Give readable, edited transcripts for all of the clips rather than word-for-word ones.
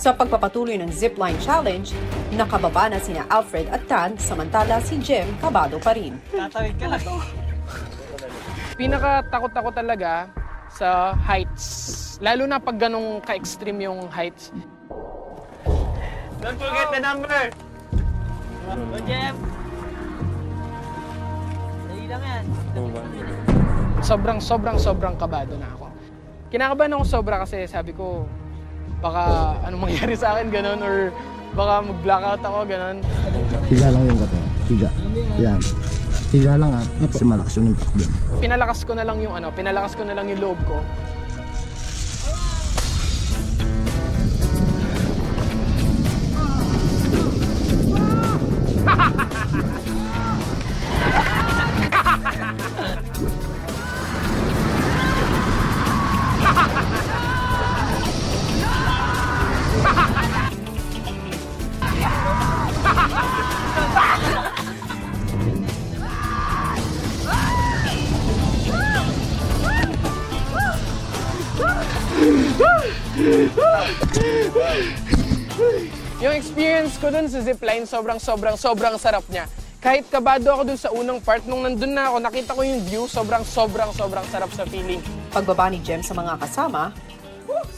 Sa pagpapatuloy ng Zipline Challenge, nakababa na sina Alfred at Tan, samantala si Jem kabado pa rin. Tatawid ka lang. Pinakatakot-takot talaga sa heights. Lalo na pag ganong ka-extreme yung heights. Don't forget the number! Go, Jem! Dali lang yan. Sobrang kabado na ako. Kinakabahan ako sobra kasi sabi ko, baka anong mangyari sa akin, gano'n, or baka mag-blackout ako, gano'n. Higa lang yung kato. Higa. Yan. Higa lang ha. Kasi malakas yung impact din. Pinalakas ko na lang yung loob ko. Yung experience ko dun sa zipline, sobrang sarap niya. Kahit kabado ako dun sa unang part, nung nandun na ako, nakita ko yung view, sobrang sarap sa feeling. Pagbaba ni Jem sa mga kasama,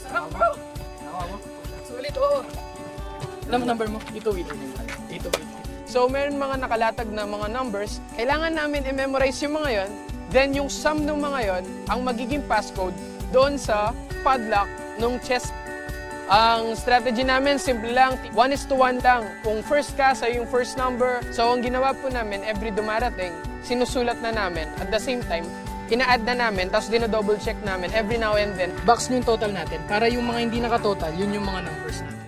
Sarap bro! Sulit, oo. Alam mo number mo? Ito, wait. So, meron mga nakalatag na mga numbers. Kailangan namin i-memorize yung mga yon. Then, yung sum ng mga yon, ang magiging passcode doon sa padlock ng chest. Ang strategy namin, simple lang, 1:1 lang. Kung first ka, sa'yo yung first number. So, ang ginawa po namin, every dumarating, sinusulat na namin. At the same time, ina-add na namin, tapos dino-double check namin every now and then. Box nyo yung total natin. Para yung mga hindi nakatotal, yun yung mga numbers natin.